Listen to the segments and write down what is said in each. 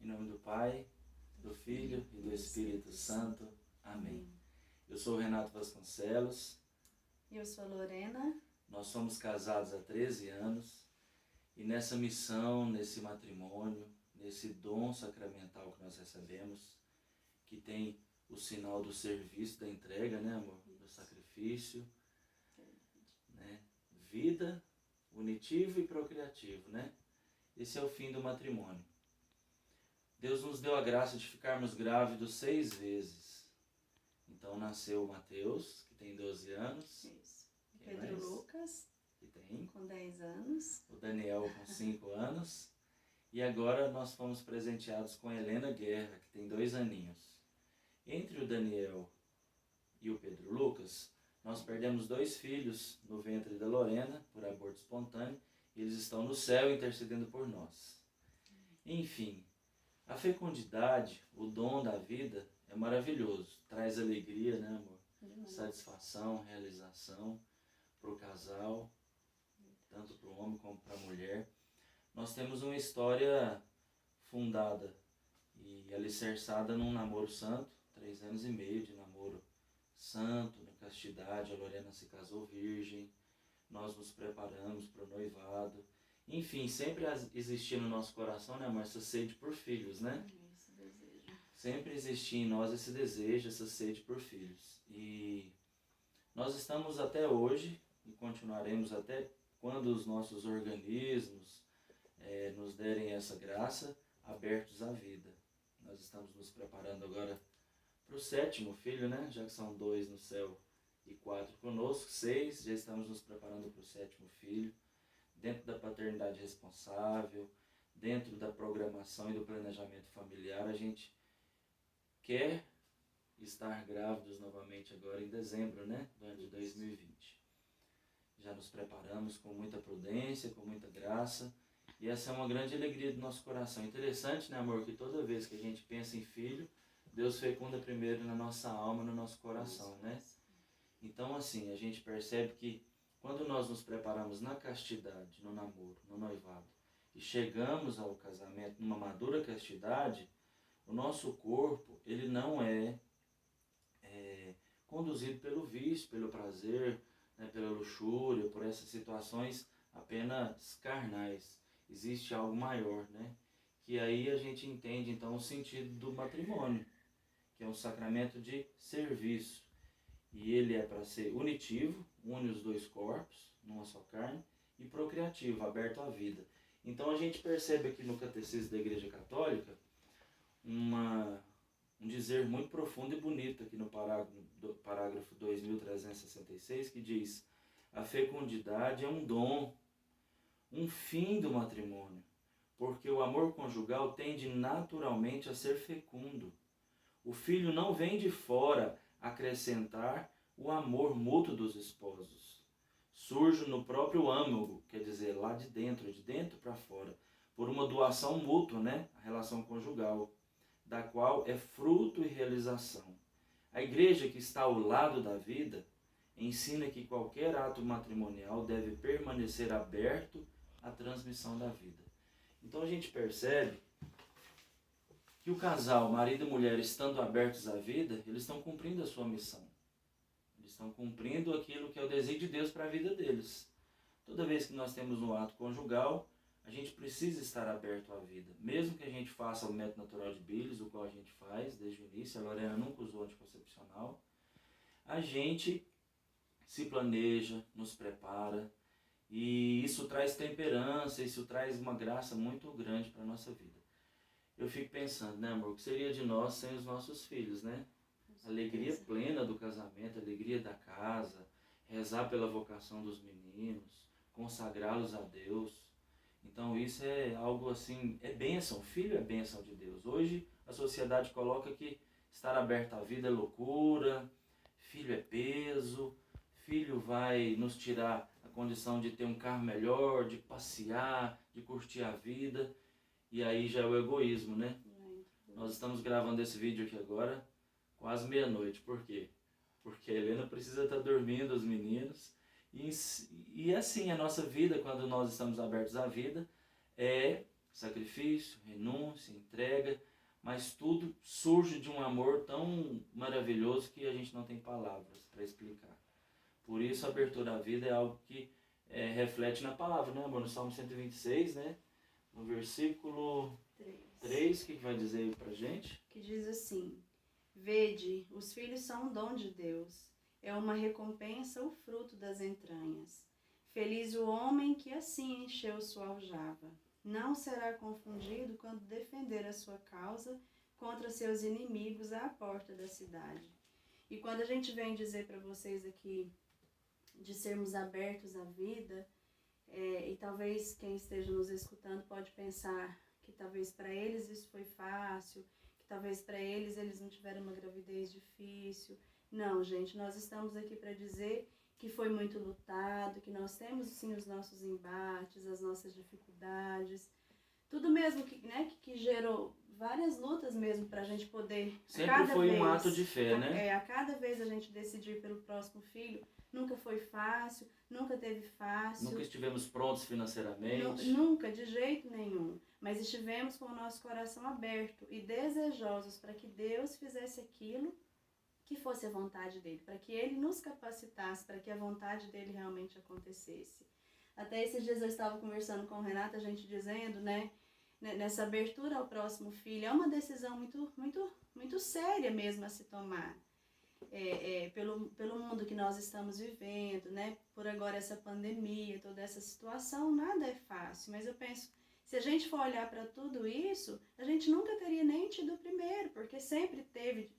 Em nome do Pai, do Filho e do Espírito Santo. Amém. Eu sou o Renato Vasconcelos. Eu sou a Lorena. Nós somos casados há 13 anos e nessa missão, nesse matrimônio, nesse dom sacramental que nós recebemos, que tem o sinal do serviço, da entrega, né, amor? Do sacrifício, né? Vida, unitivo e procriativo, né? Esse é o fim do matrimônio. Deus nos deu a graça de ficarmos grávidos 6 vezes. Então nasceu o Mateus, que tem 12 anos. Isso. Quem Pedro mais? Lucas, Que tem. com 10 anos. O Daniel, com 5 anos. E agora nós fomos presenteados com a Helena Guerra, que tem 2 aninhos. Entre o Daniel e o Pedro Lucas, nós perdemos 2 filhos no ventre da Lorena, por aborto espontâneo, e eles estão no céu intercedendo por nós. Enfim, a fecundidade, o dom da vida, é maravilhoso. Traz alegria, né, amor? Satisfação, realização para o casal, tanto para o homem como para a mulher. Nós temos uma história fundada e alicerçada num namoro santo, 3 anos e meio de namoro santo, na castidade. A Lorena se casou virgem, nós nos preparamos para o noivado. Enfim, sempre existia no nosso coração, né, amor, essa sede por filhos, né? Esse desejo. Sempre existia em nós esse desejo, essa sede por filhos. E nós estamos até hoje, e continuaremos até quando os nossos organismos nos derem essa graça, abertos à vida. Nós estamos nos preparando agora para o 7º filho, né? Já que são 2 no céu e 4 conosco, 6, já estamos nos preparando para o 7º filho, dentro da paternidade responsável, dentro da programação e do planejamento familiar. A gente quer estar grávidos novamente agora em dezembro, né? Do ano de 2020. Já nos preparamos com muita prudência, com muita graça, e essa é uma grande alegria do nosso coração. Interessante, né, amor, que toda vez que a gente pensa em filho, Deus fecunda primeiro na nossa alma, no nosso coração, né? Então, assim, a gente percebe que quando nós nos preparamos na castidade, no namoro, no noivado, e chegamos ao casamento numa madura castidade, o nosso corpo, ele não é conduzido pelo vício, pelo prazer, né, pela luxúria, por essas situações apenas carnais. Existe algo maior, né? Que aí a gente entende então o sentido do matrimônio, que é um sacramento de serviço. E ele é para ser unitivo, une os 2 corpos numa só carne, e procriativo, aberto à vida. Então a gente percebe aqui no Catecismo da Igreja Católica um dizer muito profundo e bonito aqui no parágrafo 2366, que diz: a fecundidade é um dom, um fim do matrimônio, porque o amor conjugal tende naturalmente a ser fecundo. O filho não vem de fora acrescentar o amor mútuo dos esposos. Surge no próprio âmago, quer dizer, lá de dentro para fora, por uma doação mútua, né? A relação conjugal, da qual é fruto e realização. A igreja, que está ao lado da vida, ensina que qualquer ato matrimonial deve permanecer aberto à transmissão da vida. Então a gente percebe que o casal, marido e mulher, estando abertos à vida, eles estão cumprindo a sua missão. Eles estão cumprindo aquilo que é o desejo de Deus para a vida deles. Toda vez que nós temos um ato conjugal, a gente precisa estar aberto à vida. Mesmo que a gente faça o método natural de Billes, o qual a gente faz desde o início, a Lorena nunca usou anticoncepcional, a gente se planeja, nos prepara, e isso traz temperança, isso traz uma graça muito grande para a nossa vida. Eu fico pensando, né, amor, o que seria de nós sem os nossos filhos, né? Alegria plena do casamento, alegria da casa, rezar pela vocação dos meninos, consagrá-los a Deus. Então isso é algo assim, é bênção, filho é bênção de Deus. Hoje a sociedade coloca que estar aberto à vida é loucura, filho é peso, filho vai nos tirar a condição de ter um carro melhor, de passear, de curtir a vida. E aí já é o egoísmo, né? Nós estamos gravando esse vídeo aqui agora, quase meia-noite. Por quê? Porque a Helena precisa estar dormindo, os meninos. E assim, a nossa vida, quando nós estamos abertos à vida, é sacrifício, renúncia, entrega, mas tudo surge de um amor tão maravilhoso que a gente não tem palavras para explicar. Por isso a abertura à vida é algo que reflete na palavra, né, amor? No Salmo 126, né? No versículo 3, o que vai dizer aí pra gente? Que diz assim: Vede, os filhos são um dom de Deus, é uma recompensa o fruto das entranhas. Feliz o homem que assim encheu sua aljava. Não será confundido quando defender a sua causa contra seus inimigos à porta da cidade. E quando a gente vem dizer para vocês aqui de sermos abertos à vida, e talvez quem esteja nos escutando pode pensar que talvez para eles isso foi fácil, que talvez para eles não tiveram uma gravidez difícil. Não, gente, nós estamos aqui para dizer que foi muito lutado, que nós temos sim os nossos embates, as nossas dificuldades, tudo mesmo que gerou várias lutas mesmo para a gente poder... Sempre foi um ato de fé, né? A cada vez a gente decidir pelo próximo filho, nunca foi fácil, nunca teve fácil. Nunca estivemos prontos financeiramente. Nunca, de jeito nenhum. Mas estivemos com o nosso coração aberto e desejosos para que Deus fizesse aquilo que fosse a vontade dele, para que ele nos capacitasse, para que a vontade dele realmente acontecesse. Até esses dias eu estava conversando com o Renato, a gente dizendo, né, nessa abertura ao próximo filho, é uma decisão muito séria mesmo a se tomar. Pelo mundo que nós estamos vivendo, né, por agora essa pandemia, toda essa situação, nada é fácil, mas eu penso, se a gente for olhar para tudo isso, a gente nunca teria nem tido o primeiro, porque sempre teve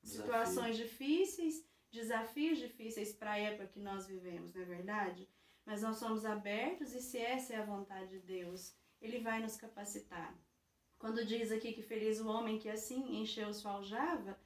situações difíceis, desafios difíceis para a época que nós vivemos, não é verdade? Mas nós somos abertos e se essa é a vontade de Deus, Ele vai nos capacitar. Quando diz aqui que feliz o homem que assim encheu sua aljava,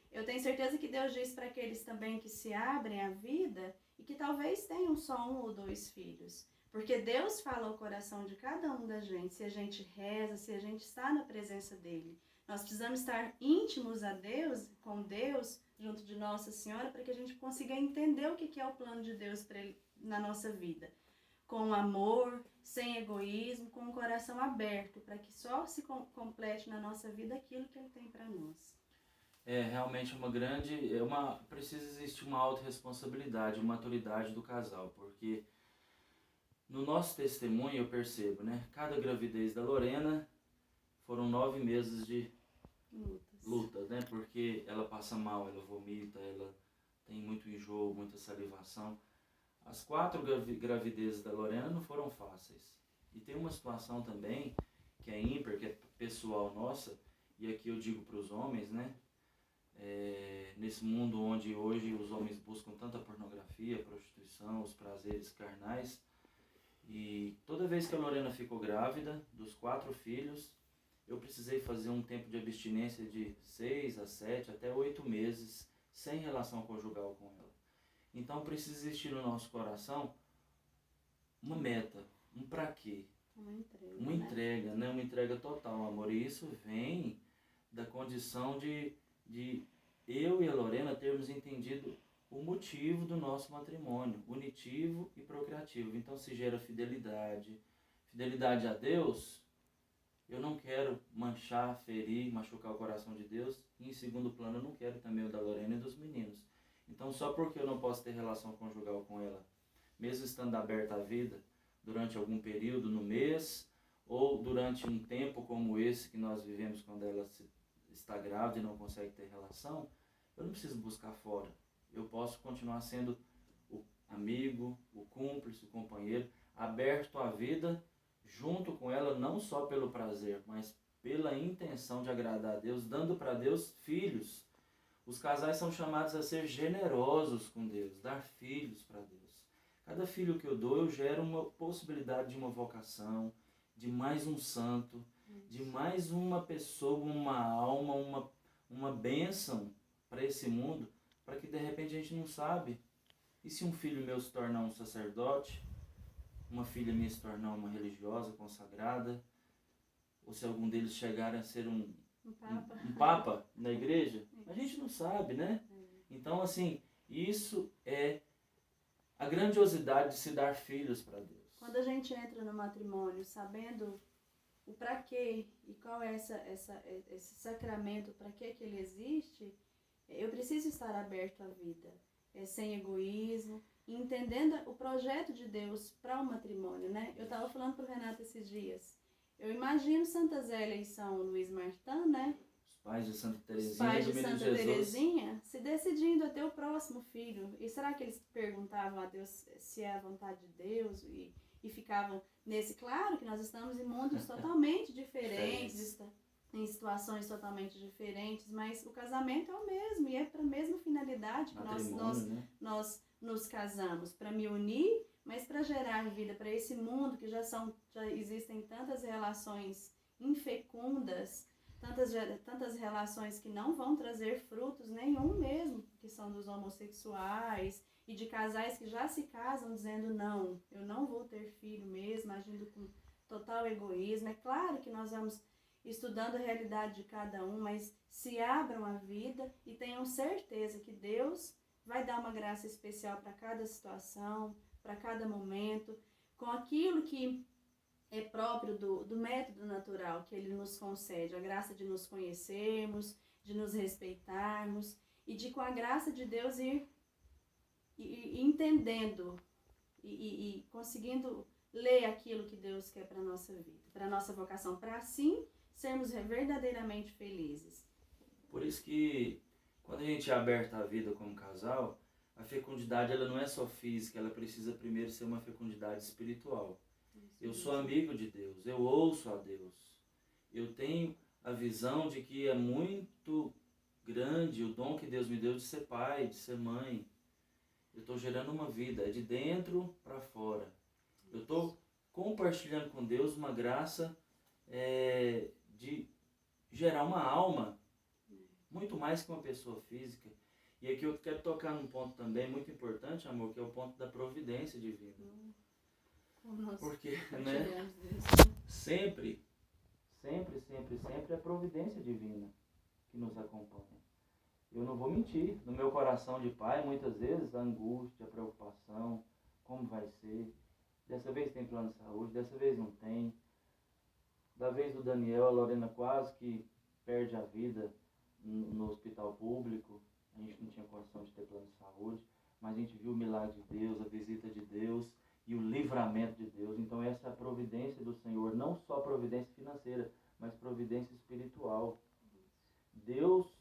eu tenho certeza que Deus diz para aqueles também que se abrem à vida e que talvez tenham só 1 ou 2 filhos. Porque Deus fala ao coração de cada um da gente, se a gente reza, se a gente está na presença dEle. Nós precisamos estar íntimos a Deus, com Deus, junto de Nossa Senhora, para que a gente consiga entender o que é o plano de Deus para Ele na nossa vida. Com amor, sem egoísmo, com o coração aberto, para que só se complete na nossa vida aquilo que Ele tem para nós. Realmente precisa existir uma autorresponsabilidade, uma maturidade do casal, porque no nosso testemunho eu percebo, né, cada gravidez da Lorena foram 9 meses de luta, né, porque ela passa mal, ela vomita, ela tem muito enjoo, muita salivação. As 4 gravidezes da Lorena não foram fáceis. E tem uma situação também que é ímpar, que é pessoal nossa, e aqui eu digo para os homens, né, nesse mundo onde hoje os homens buscam tanta pornografia, prostituição, os prazeres carnais, e toda vez que a Lorena ficou grávida, dos 4 filhos, eu precisei fazer um tempo de abstinência de 6 a 7, até 8 meses, sem relação conjugal com ela. Então precisa existir no nosso coração uma meta, um pra quê? Uma entrega, né? Uma entrega total, amor. E isso vem da condição de eu e a Lorena termos entendido o motivo do nosso matrimônio, unitivo e procriativo. Então se gera fidelidade a Deus. Eu não quero manchar, ferir, machucar o coração de Deus. E em segundo plano eu não quero também o da Lorena e dos meninos. Então só porque eu não posso ter relação conjugal com ela, mesmo estando aberta à vida, durante algum período no mês, ou durante um tempo como esse que nós vivemos quando ela está grávida e não consegue ter relação, eu não preciso buscar fora. Eu posso continuar sendo o amigo, o cúmplice, o companheiro, aberto à vida, junto com ela, não só pelo prazer, mas pela intenção de agradar a Deus, dando para Deus filhos. Os casais são chamados a ser generosos com Deus, dar filhos para Deus. Cada filho que eu dou, eu gero uma possibilidade de uma vocação, de mais um santo, de mais uma pessoa, uma alma, uma bênção para esse mundo, para que de repente a gente não sabe. E se um filho meu se tornar um sacerdote, uma filha minha se tornar uma religiosa consagrada, ou se algum deles chegar a ser um papa na igreja, a gente não sabe, né? Então, assim, isso é a grandiosidade de se dar filhos para Deus. Quando a gente entra no matrimônio sabendo o para quê e qual é esse sacramento, para que ele existe, eu preciso estar aberto à vida, sem egoísmo, e entendendo o projeto de Deus para o matrimônio, né? Eu estava falando para o Renato esses dias, eu imagino Santa Zélia e São Luís Martin, né? Os pais de Santa Teresinha, os pais de do Menino Santa Jesus. Teresinha se decidindo a ter o próximo filho. E será que eles perguntavam a Deus se é a vontade de Deus e ficavam nesse... Claro que nós estamos em mundos totalmente diferentes, em situações totalmente diferentes, mas o casamento é o mesmo e é para a mesma finalidade que nós nos casamos, para me unir, mas para gerar vida para esse mundo que já existem tantas relações infecundas, tantas relações que não vão trazer frutos nenhum mesmo, que são dos homossexuais e de casais que já se casam dizendo não, eu não vou ter filho mesmo, agindo com total egoísmo. É claro que nós vamos estudando a realidade de cada um, mas se abram a vida e tenham certeza que Deus vai dar uma graça especial para cada situação, para cada momento, com aquilo que é próprio do método natural que ele nos concede, a graça de nos conhecermos, de nos respeitarmos e de, com a graça de Deus, ir entendendo e conseguindo ler aquilo que Deus quer para a nossa vida, para a nossa vocação, para assim sermos verdadeiramente felizes. Por isso que quando a gente é aberto à vida como casal, a fecundidade ela não é só física, ela precisa primeiro ser uma fecundidade espiritual. Eu sou amigo de Deus, eu ouço a Deus. Eu tenho a visão de que é muito grande o dom que Deus me deu de ser pai, de ser mãe. Eu estou gerando uma vida, é de dentro para fora. Eu estou compartilhando com Deus uma graça de gerar uma alma, muito mais que uma pessoa física. E aqui eu quero tocar num ponto também muito importante, amor, que é o ponto da providência divina. Porque, né, sempre é a providência divina que nos acompanha. Eu não vou mentir, no meu coração de pai, muitas vezes, a angústia, a preocupação, como vai ser. Dessa vez tem plano de saúde, dessa vez não tem. Da vez do Daniel, a Lorena quase que perde a vida no hospital público. A gente não tinha condição de ter plano de saúde, mas a gente viu o milagre de Deus, a visita de Deus e o livramento de Deus. Então essa é a providência do Senhor, não só providência financeira, mas providência espiritual. Deus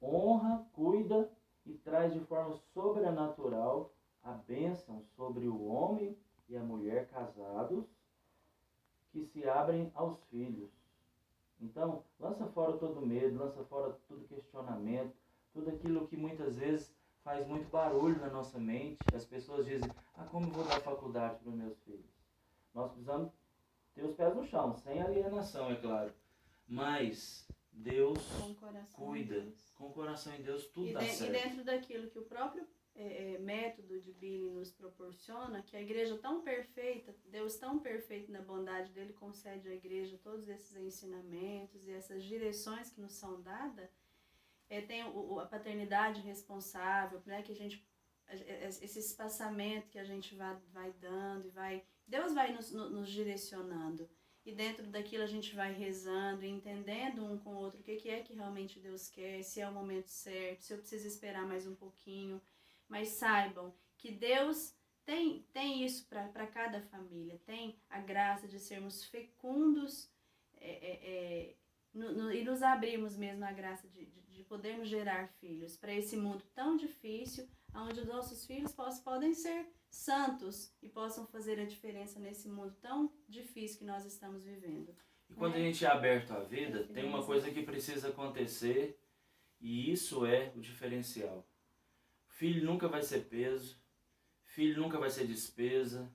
honra, cuida e traz de forma sobrenatural a bênção sobre o homem e a mulher casados que se abrem aos filhos. Então, lança fora todo medo, lança fora todo questionamento, tudo aquilo que muitas vezes faz muito barulho na nossa mente. As pessoas dizem, como eu vou dar faculdade para os meus filhos? Nós precisamos ter os pés no chão, sem alienação, é claro. Mas Deus cuida, com o coração em Deus tudo dá certo. E dentro daquilo que o próprio método de Billy nos proporciona, que a igreja tão perfeita, Deus tão perfeito na bondade dele, concede à igreja todos esses ensinamentos e essas direções que nos são dadas. Tem a paternidade responsável, né, que a gente, esse espaçamento que a gente vai dando, Deus vai nos direcionando. E dentro daquilo a gente vai rezando e entendendo um com o outro o que é que realmente Deus quer, se é o momento certo, se eu preciso esperar mais um pouquinho. Mas saibam que Deus tem isso para cada família, tem a graça de sermos fecundos e nos abrirmos mesmo a graça de podermos gerar filhos para esse mundo tão difícil, onde os nossos filhos podem ser santos e possam fazer a diferença nesse mundo tão difícil que nós estamos vivendo. E quando a gente é aberto à vida, tem uma coisa que precisa acontecer, e isso é o diferencial. Filho nunca vai ser peso, filho nunca vai ser despesa,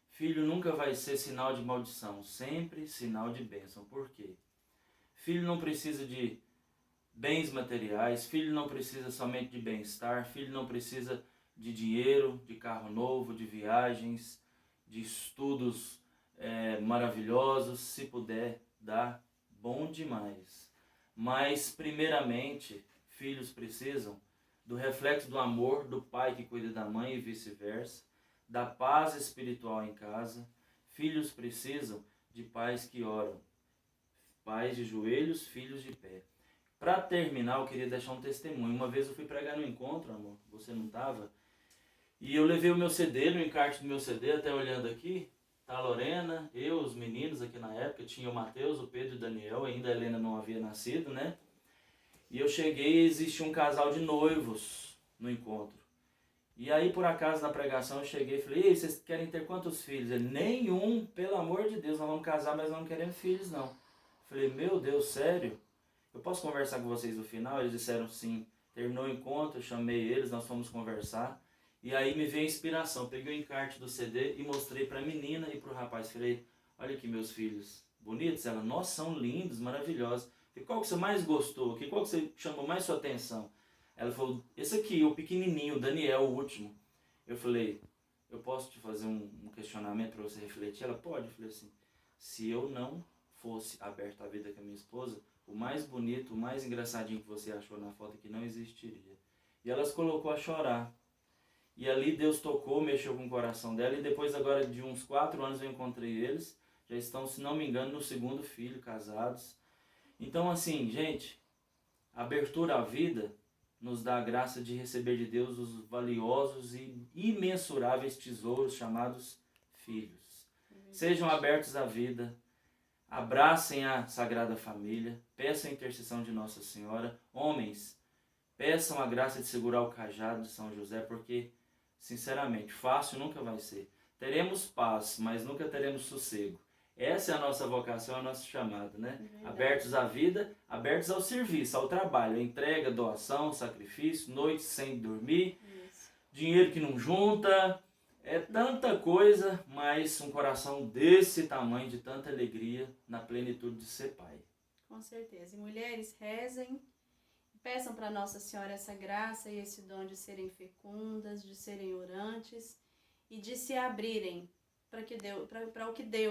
filho nunca vai ser sinal de maldição, sempre sinal de bênção. Por quê? Filho não precisa de bens materiais, filho não precisa somente de bem-estar, filho não precisa de dinheiro, de carro novo, de viagens, de estudos maravilhosos. Se puder dar, bom demais. Mas, primeiramente, filhos precisam do reflexo do amor do pai que cuida da mãe e vice-versa, da paz espiritual em casa. Filhos precisam de pais que oram, pais de joelhos, filhos de pé. Para terminar, eu queria deixar um testemunho. Uma vez eu fui pregar no encontro, amor, você não estava, e eu levei o meu CD, no encarte do meu CD, até olhando aqui, tá a Lorena, eu, os meninos aqui na época, tinha o Mateus, o Pedro e o Daniel, ainda a Helena não havia nascido, né? E eu cheguei e existia um casal de noivos no encontro. E aí, por acaso, na pregação, eu cheguei e falei, ei, vocês querem ter quantos filhos? Ele, nenhum, pelo amor de Deus, nós vamos casar, mas não queremos filhos, não. Eu falei, meu Deus, sério? Eu posso conversar com vocês no final? Eles disseram sim. Terminou o encontro, eu chamei eles, nós fomos conversar. E aí me veio a inspiração. Peguei o encarte do CD e mostrei para a menina e para o rapaz. Falei, olha aqui meus filhos, bonitos? Ela, nossa, são lindos, maravilhosos. Falei, qual que você mais gostou? Qual que você chamou mais sua atenção? Ela falou, esse aqui, o pequenininho, o Daniel, o último. Eu falei, eu posso te fazer um questionamento para você refletir? Ela, pode. Eu falei assim, se eu não fosse aberto à vida com a minha esposa, o mais bonito, o mais engraçadinho que você achou na foto aqui não existiria. E ela se colocou a chorar. E ali Deus tocou, mexeu com o coração dela. E depois agora de uns 4 anos eu encontrei eles. Já estão, se não me engano, no 2º filho, casados. Então assim, gente, a abertura à vida nos dá a graça de receber de Deus os valiosos e imensuráveis tesouros chamados filhos. Sejam abertos à vida. Abracem a Sagrada Família, peçam a intercessão de Nossa Senhora. Homens, peçam a graça de segurar o cajado de São José, porque, sinceramente, fácil nunca vai ser. Teremos paz, mas nunca teremos sossego. Essa é a nossa vocação, a nossa chamada, né? Abertos à vida, abertos ao serviço, ao trabalho, entrega, doação, sacrifício, noites sem dormir, dinheiro que não junta. É tanta coisa, mas um coração desse tamanho, de tanta alegria, na plenitude de ser pai. Com certeza. E mulheres, rezem, peçam para Nossa Senhora essa graça e esse dom de serem fecundas, de serem orantes e de se abrirem para o que Deus